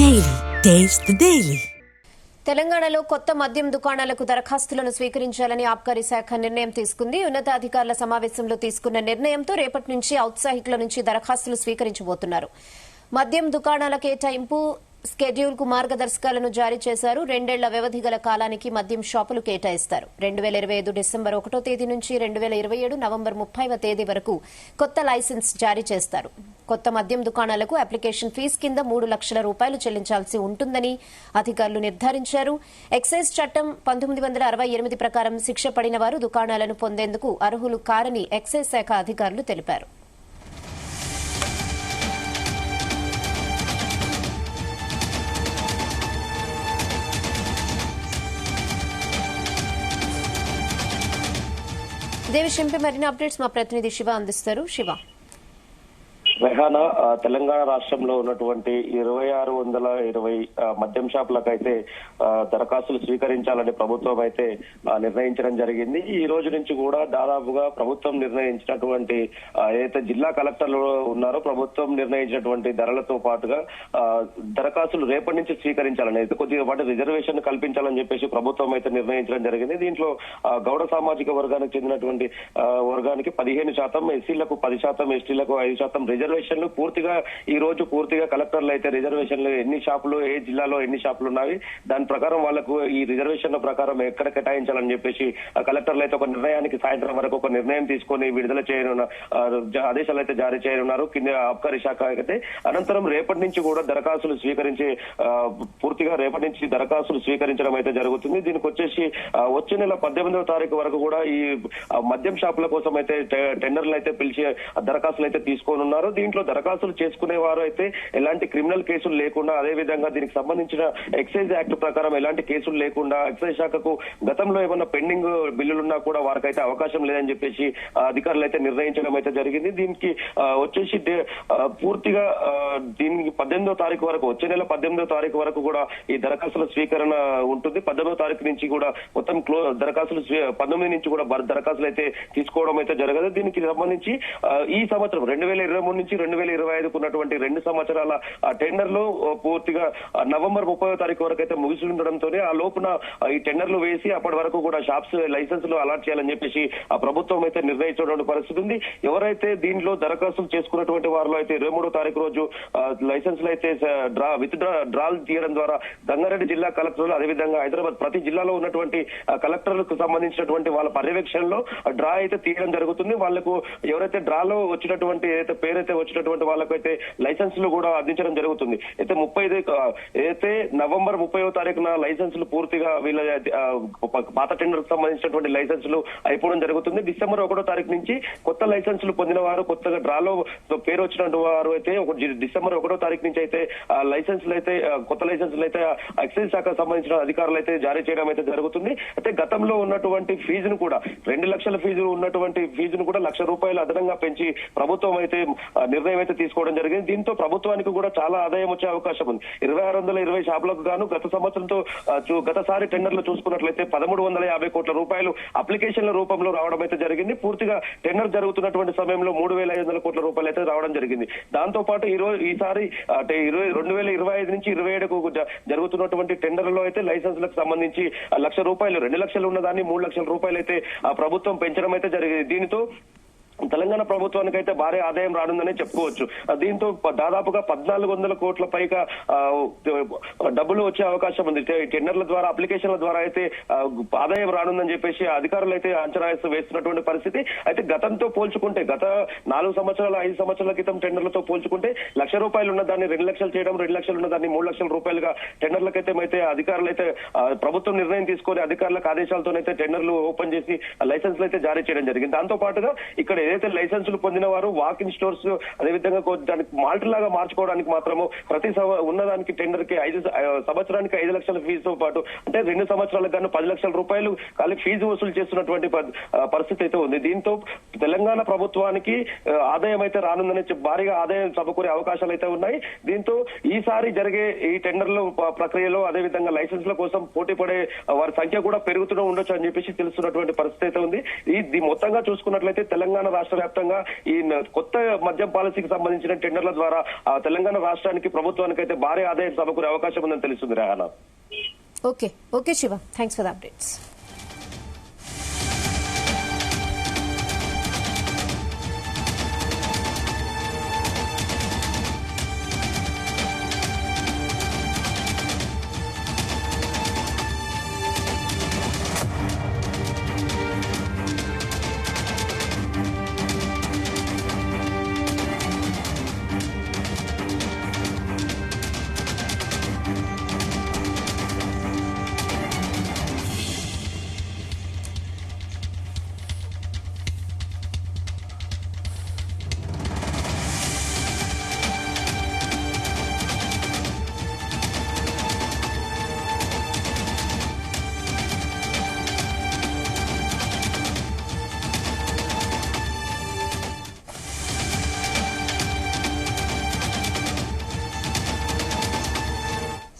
Daily taste the daily. తెలంగాణలో కొత్త మద్యం దుకాణాలకు దరఖాస్తులను స్వీకరించాలని ఆబ్కారీ శాఖ నిర్ణయం తీసుకుంది. ఉన్నతాధికారుల సమావేశంలో తీసుకున్న నిర్ణయంతో రేపటి నుంచి ఔత్సాహికుల నుంచి దరఖాస్తులు స్వీకరించబోతున్నారు. మద్యం దుకాణాల కేటాయింపు స్కెడ్యూల్ కు మార్గదర్శకాలను జారీ చేశారు. 2 ఏళ్ల వ్యవధి గల కాలానికి మద్యం షాపులు కేటాయిస్తారు. 2025 డిసెంబర్ 1వ తేదీ నుంచి 2027 నవంబర్ 30వ తేదీ వరకు కొత్త లైసెన్స్ జారీ చేస్తారు. కొత్త మద్యం దుకాణాలకు అప్లికేషన్ ఫీజు కింద 3 లక్షల రూపాయలు చెల్లించాల్సి ఉంటుందని అధికారులు నిర్ధారించారు. ఎక్సైజ్ చట్టం 1968 ప్రకారం శిక్ష పడిన వారు దుకాణాలను పొందేందుకు అర్హులు కారని ఎక్సైజ్ శాఖ అధికారులు తెలిపారు. ఇదే విషయంపై మరిన్ని అప్డేట్స్ మా ప్రతినిధి శివ అందిస్తారు. శివ, రెహానా, తెలంగాణ రాష్ట్రంలో ఉన్నటువంటి 2620 మద్యం షాపులకు అయితే దరఖాస్తులు స్వీకరించాలని ప్రభుత్వం అయితే నిర్ణయించడం జరిగింది. ఈ రోజు నుంచి కూడా దాదాపుగా ప్రభుత్వం నిర్ణయించినటువంటి ఏదైతే జిల్లా కలెక్టర్లు ఉన్నారో ప్రభుత్వం నిర్ణయించినటువంటి ధరలతో పాటుగా దరఖాస్తులు రేపటి నుంచి స్వీకరించాలని అయితే కొద్దిగా వాటి రిజర్వేషన్ కల్పించాలని చెప్పేసి ప్రభుత్వం అయితే నిర్ణయించడం జరిగింది. దీంట్లో గౌడ సామాజిక వర్గానికి చెందినటువంటి వర్గానికి 15%, ఎస్సీలకు 10%, ఎస్టీలకు 5% రిజర్వేషన్లు పూర్తిగా ఈ రోజు పూర్తిగా కలెక్టర్లు అయితే రిజర్వేషన్లు ఎన్ని షాపులు ఏ జిల్లాలో ఎన్ని షాపులు ఉన్నాయి దాని ప్రకారం వాళ్లకు ఈ రిజర్వేషన్ల ప్రకారం ఎక్కడ కేటాయించాలని చెప్పేసి కలెక్టర్లు అయితే ఒక నిర్ణయానికి సాయంత్రం వరకు ఒక నిర్ణయం తీసుకొని విడుదల చేయనున్న ఆదేశాలు అయితే జారీ చేయనున్నారు కింద ఆబ్కారీ శాఖ అయితే. అనంతరం రేపటి నుంచి కూడా దరఖాస్తులు స్వీకరించి పూర్తిగా రేపటి నుంచి దరఖాస్తులు స్వీకరించడం అయితే జరుగుతుంది. దీనికి వచ్చేసి వచ్చే నెల 18వ తారీఖు వరకు కూడా ఈ మద్యం షాపుల కోసం అయితే టెండర్లు అయితే పిలిచి దరఖాస్తులు అయితే తీసుకోనున్నారు. దీంట్లో దరఖాస్తులు చేసుకునే వారు అయితే ఎలాంటి క్రిమినల్ కేసులు లేకుండా, అదే విధంగా దీనికి సంబంధించిన ఎక్సైజ్ యాక్ట్ ప్రకారం ఎలాంటి కేసులు లేకుండా, ఎక్సైజ్ శాఖకు గతంలో ఏమన్నా పెండింగ్ బిల్లులున్నా కూడా వారికైతే అవకాశం లేదని చెప్పేసి అధికారులు అయితే నిర్ణయించడం అయితే జరిగింది. దీనికి వచ్చేసి పూర్తిగా దీనికి 18వ తారీఖు వరకు, వచ్చే నెల 18వ తారీఖు వరకు కూడా ఈ దరఖాస్తుల స్వీకరణ ఉంటుంది. 18వ తారీఖు నుంచి కూడా మొత్తం దరఖాస్తులు 19 నుంచి కూడా దరఖాస్తులు అయితే తీసుకోవడం అయితే జరగదు. దీనికి సంబంధించి ఈ సంవత్సరం 2023 నుంచి 2025 ఉన్నటువంటి 2 సంవత్సరాల టెండర్లు పూర్తిగా నవంబర్ 30వ తారీఖు వరకు అయితే ముగిసి ఉండడంతోనే ఆ లోపున ఈ టెండర్లు వేసి అప్పటి వరకు కూడా షాప్స్ లైసెన్సులు అలాట్ చేయాలని చెప్పేసి ఆ ప్రభుత్వం అయితే నిర్ణయించినటువంటి పరిస్థితి ఉంది. ఎవరైతే దీంట్లో దరఖాస్తులు చేసుకున్నటువంటి వారిలో అయితే 23వ తారీఖు రోజు లైసెన్సులు అయితే డ్రాల్ తీయడం ద్వారా రంగారెడ్డి జిల్లా కలెక్టర్లు, అదేవిధంగా హైదరాబాద్ ప్రతి జిల్లాలో ఉన్నటువంటి కలెక్టర్లకు సంబంధించినటువంటి వాళ్ళ పర్యవేక్షణలో డ్రా అయితే తీయడం జరుగుతుంది. వాళ్లకు ఎవరైతే డ్రాలో వచ్చినటువంటి ఏదైతే పేరైతే వచ్చినటువంటి వాళ్ళకైతే లైసెన్సులు కూడా అందించడం జరుగుతుంది. అయితే నవంబర్ 30వ తారీఖున లైసెన్సులు పూర్తిగా వీళ్ళ పాత టెండర్ కు సంబంధించినటువంటి లైసెన్సులు అయిపోవడం జరుగుతుంది. డిసెంబర్ 1వ తారీఖు నుంచి కొత్త లైసెన్సులు పొందిన వారు, కొత్తగా డ్రాలో పేరు వచ్చినటువంటి వారు అయితే డిసెంబర్ 1వ తారీఖు నుంచి అయితే లైసెన్సులు అయితే కొత్త లైసెన్సులు అయితే ఎక్సైజ్ శాఖకు సంబంధించిన అధికారులు అయితే జారీ చేయడం అయితే జరుగుతుంది. అయితే గతంలో ఉన్నటువంటి ఫీజును కూడా 2 లక్షల ఫీజు ఉన్నటువంటి ఫీజును కూడా 1 లక్ష రూపాయలు అదనంగా పెంచి ప్రభుత్వం అయితే నిర్ణయం అయితే తీసుకోవడం జరిగింది. దీంతో ప్రభుత్వానికి కూడా చాలా ఆదాయం వచ్చే అవకాశం ఉంది. 2620 షాపులకు గాను గతసారి టెండర్లు చూసుకున్నట్లయితే 1350 కోట్ల రూపాయలు అప్లికేషన్ల రూపంలో రావడం అయితే జరిగింది. పూర్తిగా టెండర్ జరుగుతున్నటువంటి సమయంలో 3500 కోట్ల రూపాయలు అయితే రావడం జరిగింది. దాంతో పాటు ఈసారి 2025 నుంచి 27కు జరుగుతున్నటువంటి టెండర్లలో అయితే లైసెన్సులకు సంబంధించి 1 లక్ష రూపాయలు, 2 లక్షలు ఉన్నదాన్ని 3 లక్షల రూపాయలు అయితే ప్రభుత్వం పెంచడం అయితే జరిగింది. దీనితో తెలంగాణ ప్రభుత్వానికి అయితే భారీ ఆదాయం రానుందనే చెప్పుకోవచ్చు. దీంతో దాదాపుగా 1400 కోట్ల పైగా డబ్బులు వచ్చే అవకాశం ఉంది. టెండర్ల ద్వారా, అప్లికేషన్ల ద్వారా అయితే ఆదాయం రానుందని చెప్పేసి అధికారులు అయితే అంచనా వేస్తున్నటువంటి పరిస్థితి. అయితే గతంతో పోల్చుకుంటే, గత 4 సంవత్సరాల 5 సంవత్సరాల క్రితం టెండర్లతో పోల్చుకుంటే 1 లక్ష రూపాయలు ఉన్న దాన్ని 2 లక్షలు చేయడం, 2 లక్షలు ఉన్న దాన్ని 3 లక్షల రూపాయలుగా టెండర్లకైతే అధికారులు అయితే ప్రభుత్వం నిర్ణయం తీసుకొని అధికారులకు ఆదేశాలతోనైతే టెండర్లు ఓపెన్ చేసి లైసెన్సులు అయితే జారీ చేయడం జరిగింది. దాంతో పాటుగా ఇక్కడ ఏదైతే లైసెన్సులు పొందిన వారు వాక్ ఇన్ స్టోర్స్, అదేవిధంగా దానికి మాల్ట్ లాగా మార్చుకోవడానికి మాత్రము ప్రతి ఉన్నదానికి టెండర్ కి సంవత్సరానికి 5 లక్షల ఫీజుతో పాటు, అంటే 2 సంవత్సరాలకు గాను 10 లక్షల రూపాయలు ఖాళీ ఫీజు వసూలు చేస్తున్నటువంటి పరిస్థితి అయితే ఉంది. దీంతో తెలంగాణ ప్రభుత్వానికి ఆదాయం అయితే రానుందని భారీగా ఆదాయం సమకూరే అవకాశాలు అయితే ఉన్నాయి. దీంతో ఈసారి జరిగే ఈ టెండర్ల ప్రక్రియలో, అదేవిధంగా లైసెన్సుల కోసం పోటీ పడే వారి సంఖ్య కూడా పెరుగుతూ ఉండొచ్చు అని చెప్పేసి తెలుస్తున్నటువంటి పరిస్థితి అయితే ఉంది. ఈ మొత్తంగా చూసుకున్నట్లయితే తెలంగాణ రాష్ట్ర వ్యాప్తంగా ఈ కొత్త మద్యం పాలసీకి సంబంధించిన టెండర్ల ద్వారా తెలంగాణ రాష్ట్రానికి ప్రభుత్వానికి అయితే భారీ ఆదాయం సమకూరే అవకాశం ఉందని తెలుస్తుంది Rehana. Okay Shiva, thanks for the updates.